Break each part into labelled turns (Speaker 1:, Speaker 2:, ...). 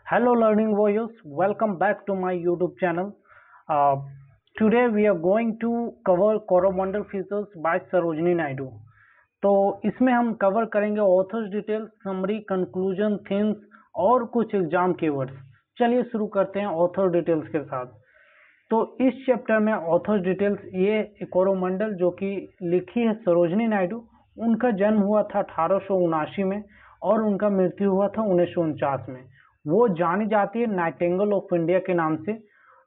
Speaker 1: Hello, learning warriors. Welcome back to my YouTube channel. Today we are going to cover Coromandel Features by Sarojini Naidu. तो इसमें हम cover करेंगे authors details, summary, conclusion, themes और कुछ exam keywords. चलिए शुरू करते हैं ऑथर डिटेल्स के साथ। तो इस चैप्टर में ऑथर्स डिटेल्स, ये कोरोमंडल जो कि लिखी है सरोजनी नायडू, उनका जन्म हुआ था 1879 में और उनका मृत्यु हुआ था 1949 में। वो जानी जाती है नाइटिंगेल ऑफ इंडिया के नाम से।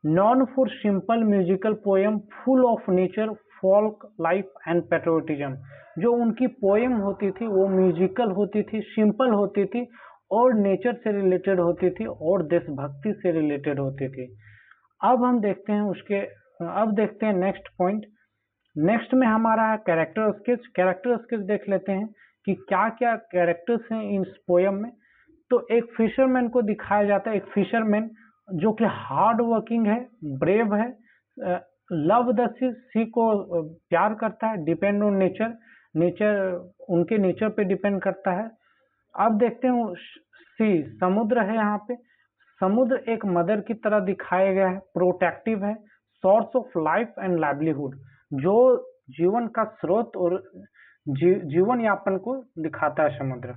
Speaker 1: Non for simple musical poem full of nature, folk life and patriotism. जो उनकी पोएम होती थी वो म्यूजिकल होती थी, सिंपल होती थी और नेचर से रिलेटेड होती थी और देशभक्ति से रिलेटेड होती थी। अब देखते हैं नेक्स्ट पॉइंट। नेक्स्ट में हमारा है कैरेक्टर स्केच। कैरेक्टर स्केच देख लेते हैं कि क्या क्या कैरेक्टर्स हैं इस पोएम में। तो एक फिशरमैन को दिखाया जाता है, एक फिशरमैन जो कि हार्ड वर्किंग है, ब्रेव है, लव द सी को प्यार करता है, डिपेंड ऑन नेचर उनके नेचर पे डिपेंड करता है। अब देखते हैं सी, समुद्र है। यहाँ पे समुद्र एक मदर की तरह दिखाया गया है, प्रोटेक्टिव है, source of life and livelihood, जो जीवन का स्रोत और जीवन यापन को दिखाता है समुद्र।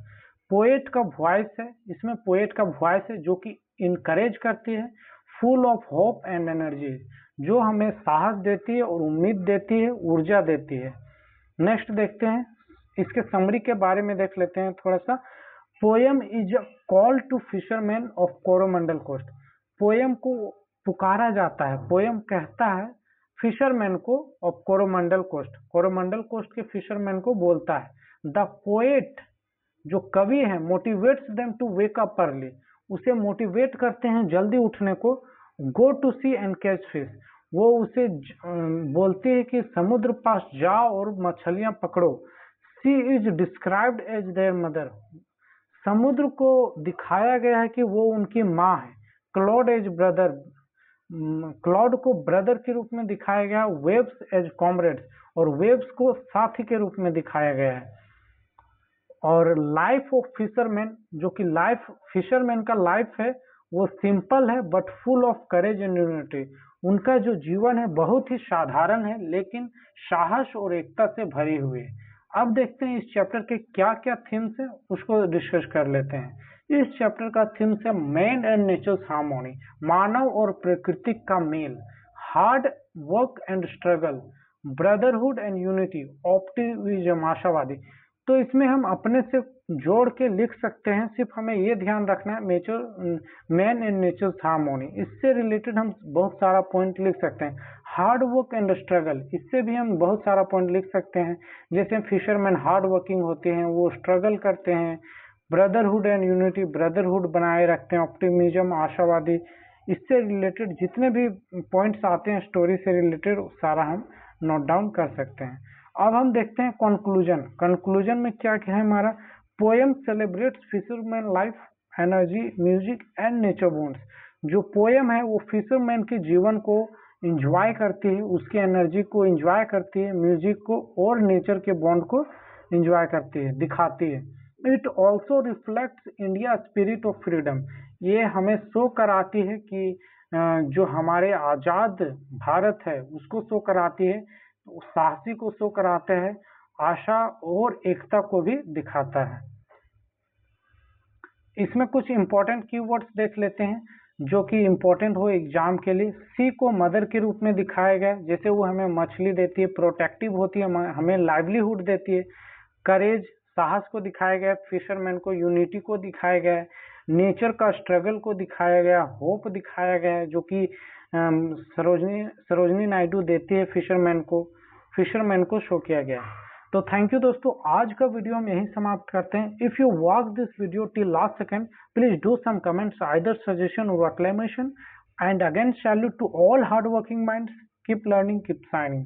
Speaker 1: पोएट का वॉइस है, इसमें पोएट का वॉइस है जो कि इनकरेज करती है, full of hope and energy, जो हमें साहस देती है और उम्मीद देती है, ऊर्जा देती है। नेक्स्ट देखते हैं, इसके समरी के बारे में देख लेते हैं थोड़ा सा। Poem is a call to fisherman of Coromandel coast. Poem को पुकारा जाता है, पोएम कहता है फिशरमैन को of Coromandel coast, Coromandel coast के फिशरमैन को बोलता है। द पोएट जो कवि है motivates them to wake up early, उसे मोटिवेट करते हैं जल्दी उठने को। Go to sea and catch fish, वो उसे बोलती है कि समुद्र पास जाओ और मछलियां पकड़ो। Sea is described as their mother, समुद्र को दिखाया गया है कि वो उनकी माँ है। क्लाउड एज ब्रदर, क्लाउड को ब्रदर के रूप में दिखाया गया। वेव्स एज कॉमरेड्स, और वेव्स को साथी के रूप में दिखाया गया है। और लाइफ ऑफ फिशरमैन, जो कि लाइफ फिशरमैन का लाइफ है वो सिंपल है but full of courage and unity. उनका जो जीवन है बहुत ही साधारण है लेकिन साहस और एकता से भरी हुई है। अब देखते हैं इस चैप्टर के क्या क्या थीम्स है, उसको डिस्कस कर लेते हैं। इस चैप्टर का थीम्स है मैन एंड नेचर हार्मोनी, मानव और प्रकृति का मेल, hard work and struggle, brotherhood and unity, optimism आशावादी। तो इसमें हम अपने से जोड़ के लिख सकते हैं, सिर्फ हमें ये ध्यान रखना है मैन एंड नेचर हार्मोनी, इससे रिलेटेड हम बहुत सारा पॉइंट लिख सकते हैं। हार्ड वर्क एंड स्ट्रगल, इससे भी हम बहुत सारा पॉइंट लिख सकते हैं। जैसे फिशरमैन हार्ड वर्किंग होते हैं, वो स्ट्रगल करते हैं। ब्रदरहुड एंड यूनिटी, ब्रदरहुड बनाए रखते हैं। ऑप्टिमिज्म आशावादी, इससे रिलेटेड जितने भी पॉइंट्स आते हैं स्टोरी से रिलेटेड सारा हम नोट डाउन कर सकते हैं। अब हम देखते हैं कंक्लूजन। कंक्लूजन में क्या क्या है हमारा। Poem celebrates fisherman life, energy, music and nature bonds. जो पोएम है वो फिशरमैन के जीवन को एंजॉय करती है, उसकी एनर्जी को एंजॉय करती है, म्यूजिक को और नेचर के बॉन्ड को एंजॉय करती है, दिखाती है। It also reflects India spirit of freedom, ये हमें शो कराती है कि जो हमारे आजाद भारत है उसको शो कराती है, साहसी को शो कराते हैं, आशा और एकता को भी दिखाता है। इसमें कुछ इंपॉर्टेंट कीवर्ड्स देख लेते हैं जो कि इंपॉर्टेंट हो एग्जाम के लिए। सी को मदर के रूप में दिखाया गया, जैसे वो हमें मछली देती है, प्रोटेक्टिव होती है, हमें लाइवलीहुड देती है। करेज, साहस को दिखाया गया। फिशरमैन को यूनिटी को दिखाया गया है। नेचर का स्ट्रगल को दिखाया गया, होप दिखाया गया है जो कि सरोजनी नायडू देती है फिशरमैन को शो किया गया है। तो थैंक यू दोस्तों, आज का वीडियो हम यहीं समाप्त करते हैं। If you watch this video till last second, please do some comments, either suggestion और acclamation, and again salute to all hard working minds. Keep learning, keep shining.